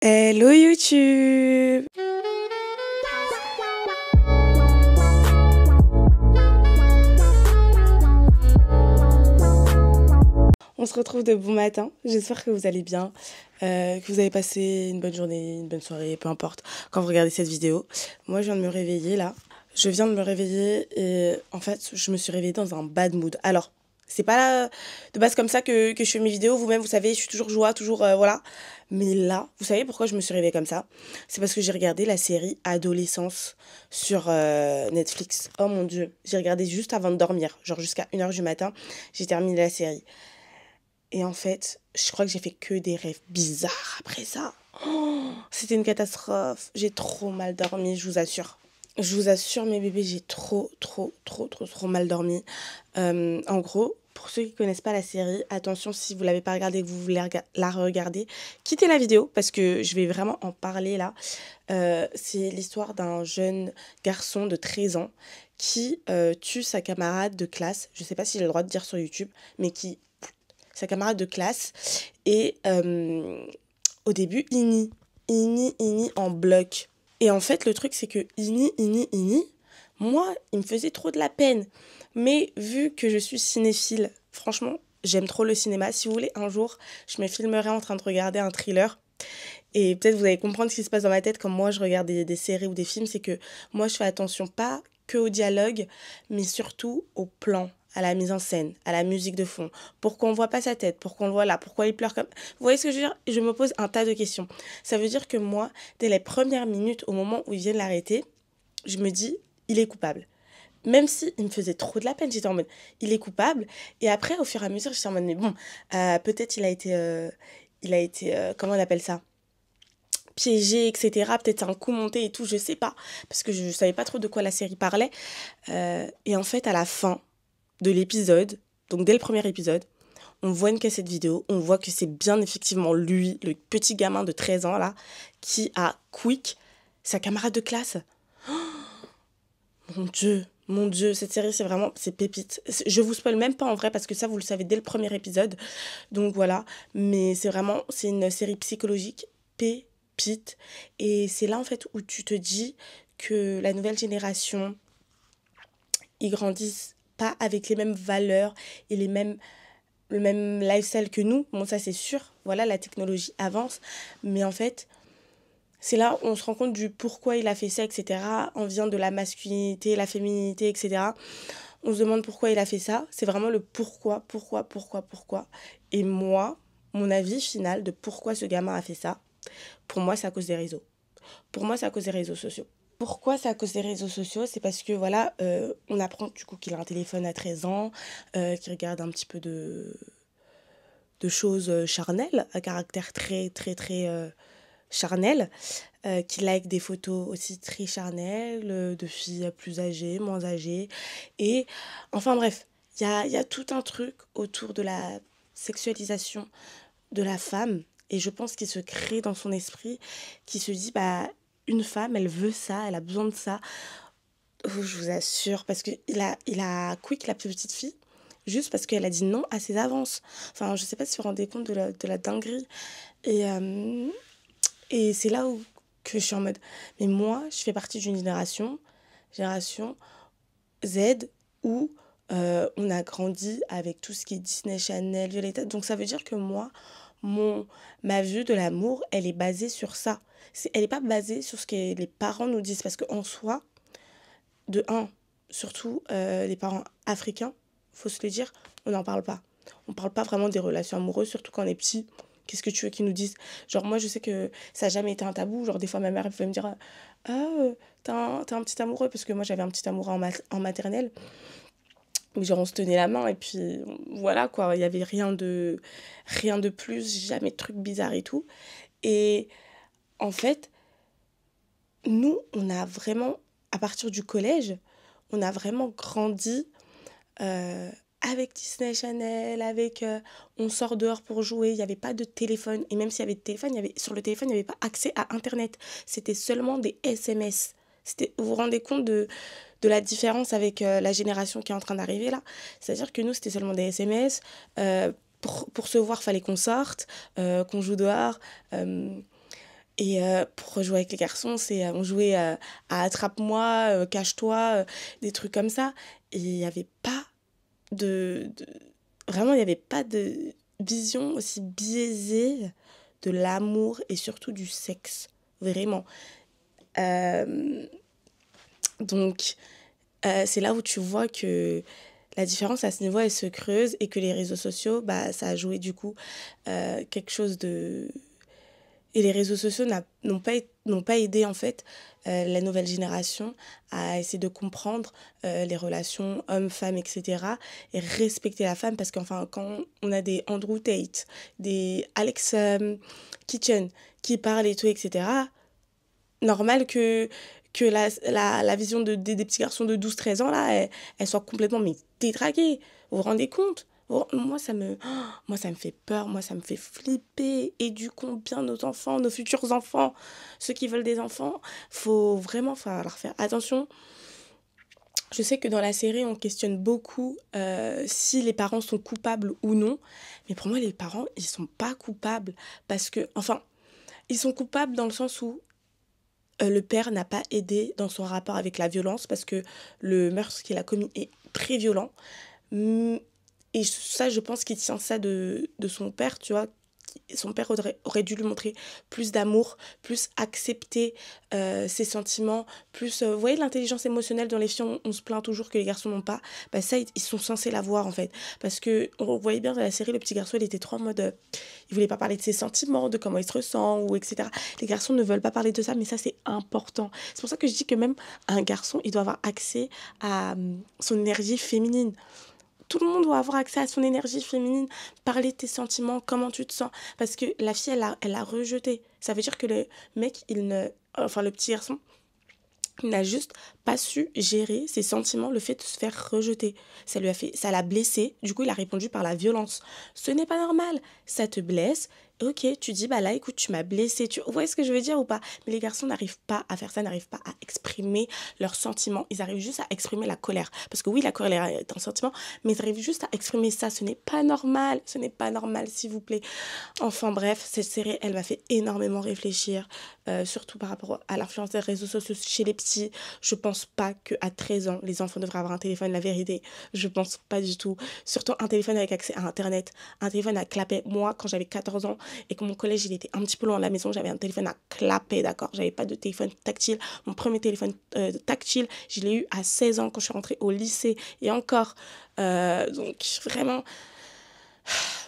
Hello YouTube! On se retrouve de bon matin, j'espère que vous allez bien, que vous avez passé une bonne journée, une bonne soirée, peu importe, quand vous regardez cette vidéo. Moi je viens de me réveiller là, je viens de me réveiller et en fait je me suis réveillée dans un bad mood. Alors, c'est pas de base comme ça que je fais mes vidéos, vous-même vous savez, je suis toujours joie, toujours voilà. Mais là, vous savez pourquoi je me suis réveillée comme ça? C'est parce que j'ai regardé la série Adolescence sur Netflix. Oh mon Dieu, j'ai regardé juste avant de dormir, genre jusqu'à 1h du matin, j'ai terminé la série. Et en fait, je crois que j'ai fait que des rêves bizarres après ça. Oh, c'était une catastrophe. J'ai trop mal dormi, je vous assure. Je vous assure, mes bébés, j'ai trop mal dormi. En gros, pour ceux qui connaissent pas la série, attention, si vous l'avez pas regardée et que vous voulez la regarder, quittez la vidéo parce que je vais vraiment en parler là. C'est l'histoire d'un jeune garçon de 13 ans qui tue sa camarade de classe. Je sais pas si j'ai le droit de dire sur YouTube, mais qui sa camarade de classe. Et au début, il nie en bloc. Et en fait, le truc, c'est que il nie, moi, il me faisait trop de la peine. Mais vu que je suis cinéphile, franchement, j'aime trop le cinéma. Si vous voulez, un jour, je me filmerai en train de regarder un thriller. Et peut-être vous allez comprendre ce qui se passe dans ma tête quand moi je regarde des séries ou des films. C'est que moi, je fais attention pas que au dialogue, mais surtout au plan, à la mise en scène, à la musique de fond. Pourquoi on voit pas sa tête? Pourquoi on le voit là? Pourquoi il pleure comme... Vous voyez ce que je veux dire? Je me pose un tas de questions. Ça veut dire que moi, dès les premières minutes, au moment où ils viennent l'arrêter, je me dis, il est coupable. Même si il me faisait trop de la peine, j'étais en mode, il est coupable. Et après, au fur et à mesure, j'étais en mode, mais bon, peut-être comment on appelle ça? Piégé, etc. Peut-être un coup monté et tout, je sais pas. Parce que je savais pas trop de quoi la série parlait. Et en fait, à la fin de l'épisode, donc dès le premier épisode, on voit une cassette vidéo, on voit que c'est bien effectivement lui, le petit gamin de 13 ans là, qui a quick sa camarade de classe. Mon Dieu, cette série c'est pépite. Je vous spoil même pas en vrai parce que ça vous le savez dès le premier épisode. Donc voilà, mais c'est une série psychologique pépite. Et c'est là en fait où tu te dis que la nouvelle génération, ils grandissent pas avec les mêmes valeurs et le même lifestyle que nous. Bon, ça c'est sûr, voilà, la technologie avance. Mais en fait, c'est là où on se rend compte du pourquoi il a fait ça, etc. On vient de la masculinité, la féminité, etc. On se demande pourquoi il a fait ça. C'est vraiment le pourquoi. Et moi, mon avis final de pourquoi ce gamin a fait ça, pour moi, c'est à cause des réseaux. Pour moi, c'est à cause des réseaux sociaux. Pourquoi c'est à cause des réseaux sociaux? C'est parce que voilà, on apprend du coup qu'il a un téléphone à 13 ans, qu'il regarde un petit peu de choses charnelles, à caractère très charnel, qu'il like des photos aussi très charnelles, de filles plus âgées, moins âgées. Et enfin bref, il y a tout un truc autour de la sexualisation de la femme. Et je pense qu'il se crée dans son esprit, qui se dit, bah, une femme, elle veut ça, elle a besoin de ça. Oh, je vous assure, parce qu'il a quick la petite fille, juste parce qu'elle a dit non à ses avances. Enfin, je sais pas si vous vous rendez compte de la dinguerie. Et c'est là où que je suis en mode, mais moi, je fais partie d'une génération Z, où on a grandi avec tout ce qui est Disney, Chanel, Violetta. Donc ça veut dire que moi, ma vue de l'amour, elle est basée sur ça. Elle n'est pas basée sur ce que les parents nous disent. Parce qu'en soi, de un, surtout les parents africains, faut se le dire, on n'en parle pas. On parle pas vraiment des relations amoureuses, surtout quand on est petit. Qu'est-ce que tu veux qu'ils nous disent? Genre, moi, je sais que ça n'a jamais été un tabou. Genre, des fois, ma mère, elle pouvait me dire, ah, t'as un petit amoureux. Parce que moi, j'avais un petit amoureux en maternelle. Mais genre, on se tenait la main. Et puis, voilà, quoi. Il n'y avait rien de plus. Jamais de trucs bizarres et tout. Et en fait, nous, on a vraiment, à partir du collège, on a vraiment grandi euh, avec Disney Channel, avec on sort dehors pour jouer, il n'y avait pas de téléphone. Et même s'il y avait de téléphone, sur le téléphone, il n'y avait pas accès à Internet. C'était seulement des SMS. Vous vous rendez compte de la différence avec la génération qui est en train d'arriver là? C'est-à-dire que nous, c'était seulement des SMS. Pour se voir, fallait qu'on sorte, qu'on joue dehors. Et pour rejouer avec les garçons, on jouait à attrape-moi, cache-toi, des trucs comme ça. Et il n'y avait pas de... Vraiment, il n'y avait pas de vision aussi biaisée de l'amour et surtout du sexe. Vraiment. Euh, donc, c'est là où tu vois que la différence à ce niveau, elle se creuse et que les réseaux sociaux, bah, ça a joué du coup quelque chose de... Et les réseaux sociaux n'ont pas aidé en fait la nouvelle génération à essayer de comprendre les relations hommes-femmes, etc. et respecter la femme parce qu'enfin, quand on a des Andrew Tate, des Alex Kitchen qui parlent et tout, etc., normal que la vision des petits garçons de 12 13 ans, là, elle soit complètement mais détraquée. Vous vous rendez compte? Moi, ça me fait peur, moi, ça me fait flipper. Éduquons bien nos enfants, nos futurs enfants, ceux qui veulent des enfants. Faut vraiment falloir faire attention. Je sais que dans la série, on questionne beaucoup si les parents sont coupables ou non. Mais pour moi, les parents, ils sont pas coupables. Parce que, enfin, ils sont coupables dans le sens où le père n'a pas aidé dans son rapport avec la violence parce que le meurtre qu'il a commis est très violent. Et ça, je pense qu'il tient ça de son père, tu vois. Son père aurait dû lui montrer plus d'amour, plus accepter ses sentiments, plus... vous voyez l'intelligence émotionnelle dans les filles, on se plaint toujours que les garçons n'ont pas. Bah ça, ils sont censés l'avoir en fait. Parce que on voyait bien dans la série, le petit garçon, il était trop en mode... il voulait pas parler de ses sentiments, de comment il se ressent, ou etc. Les garçons ne veulent pas parler de ça, mais ça, c'est important. C'est pour ça que je dis que même un garçon, il doit avoir accès à son énergie féminine. Tout le monde doit avoir accès à son énergie féminine, parler de tes sentiments, comment tu te sens. Parce que la fille, elle a rejeté. Ça veut dire que le mec, enfin, le petit garçon, il n'a juste pas su gérer ses sentiments, le fait de se faire rejeter. Ça l'a blessé. Du coup, il a répondu par la violence. Ce n'est pas normal. Ça te blesse. Ok, tu dis, bah là, écoute, tu m'as blessé. Vous voyez ce que je veux dire ou pas? Mais les garçons n'arrivent pas à faire ça, n'arrivent pas à exprimer leurs sentiments. Ils arrivent juste à exprimer la colère. Parce que oui, la colère est un sentiment, mais ils arrivent juste à exprimer ça. Ce n'est pas normal. Ce n'est pas normal, s'il vous plaît. Enfin bref, cette série, elle m'a fait énormément réfléchir, surtout par rapport à l'influence des réseaux sociaux chez les petits. Je pense pas qu'à 13 ans, les enfants devraient avoir un téléphone, la vérité. Je pense pas du tout. Surtout un téléphone avec accès à Internet, un téléphone à clapet. Moi, quand j'avais 14 ans et que mon collège, il était un petit peu loin de la maison, j'avais un téléphone à clapet, d'accord? J'avais pas de téléphone tactile. Mon premier téléphone tactile, je l'ai eu à 16 ans quand je suis rentrée au lycée. Et encore, donc vraiment...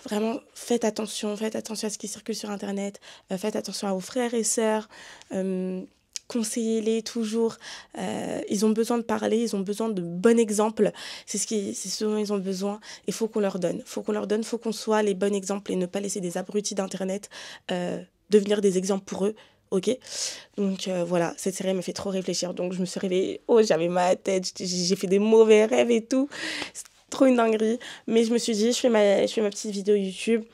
Vraiment, faites attention à ce qui circule sur Internet, faites attention à vos frères et sœurs, conseillez-les toujours. Ils ont besoin de parler, ils ont besoin de bons exemples. C'est ce dont ils ont besoin. Il faut qu'on leur donne. Faut qu'on soit les bons exemples et ne pas laisser des abrutis d'Internet devenir des exemples pour eux. Ok, donc voilà, cette série me fait trop réfléchir. Donc je me suis réveillée, j'avais mal à la tête, j'ai fait des mauvais rêves et tout. Trop une dinguerie, mais je me suis dit je fais ma petite vidéo YouTube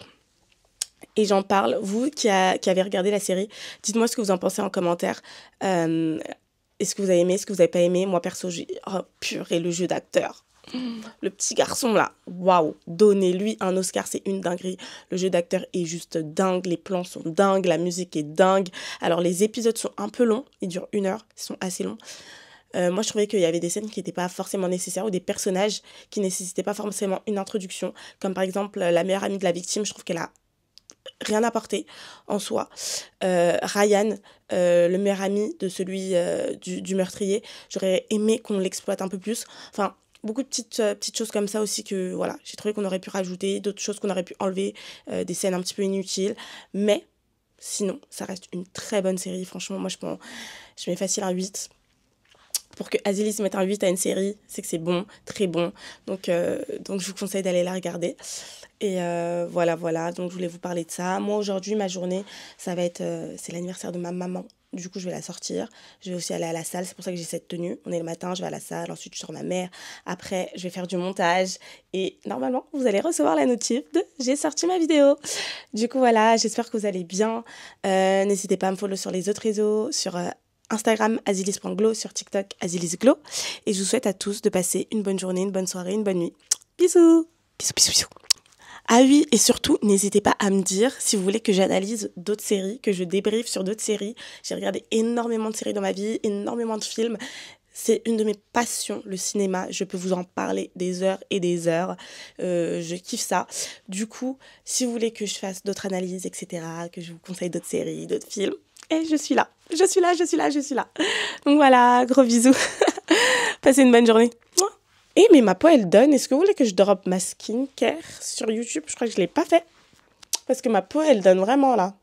et j'en parle. Vous qui avez regardé la série, dites-moi ce que vous en pensez en commentaire. Est-ce que vous avez aimé, est-ce que vous n'avez pas aimé? Moi perso, oh purée, le jeu d'acteur, le petit garçon là, waouh, donnez-lui un Oscar, c'est une dinguerie. Le jeu d'acteur est juste dingue, les plans sont dingues, la musique est dingue. Alors les épisodes sont un peu longs, ils durent 1 heure, ils sont assez longs. Moi, je trouvais qu'il y avait des scènes qui n'étaient pas forcément nécessaires ou des personnages qui nécessitaient pas forcément une introduction. Comme par exemple, la meilleure amie de la victime, je trouve qu'elle a rien apporté en soi. Ryan, le meilleur ami de celui du meurtrier, j'aurais aimé qu'on l'exploite un peu plus. Enfin, beaucoup de petites choses comme ça aussi que, voilà, j'ai trouvé qu'on aurait pu rajouter, d'autres choses qu'on aurait pu enlever, des scènes un petit peu inutiles. Mais, sinon, ça reste une très bonne série. Franchement, moi, je mets facile un 8. Pour que Azilis mette un 8 à une série, c'est que c'est bon, très bon. Donc je vous conseille d'aller la regarder. Et voilà. Donc, je voulais vous parler de ça. Moi, aujourd'hui, ma journée, ça va être... c'est l'anniversaire de ma maman. Du coup, je vais la sortir. Je vais aussi aller à la salle. C'est pour ça que j'ai cette tenue. On est le matin, je vais à la salle. Ensuite, je sors ma mère. Après, je vais faire du montage. Et normalement, vous allez recevoir la notif de j'ai sorti ma vidéo. Du coup, voilà. J'espère que vous allez bien. N'hésitez pas à me follow sur les autres réseaux, sur... Instagram azilis.glo, sur TikTok azilisglo. Et je vous souhaite à tous de passer une bonne journée, une bonne soirée, une bonne nuit. Bisous. Bisous. Ah oui, et surtout, n'hésitez pas à me dire si vous voulez que j'analyse d'autres séries, que je débriefe sur d'autres séries. J'ai regardé énormément de séries dans ma vie, énormément de films. C'est une de mes passions, le cinéma. Je peux vous en parler des heures et des heures. Je kiffe ça. Du coup, si vous voulez que je fasse d'autres analyses, etc., que je vous conseille d'autres séries, d'autres films, et je suis là. Je suis là, je suis là, je suis là. Donc voilà, gros bisous. Passez une bonne journée. Et mais ma peau, elle donne. Est-ce que vous voulez que je drop ma skincare sur YouTube? Je crois que je ne l'ai pas fait. Parce que ma peau, elle donne vraiment là.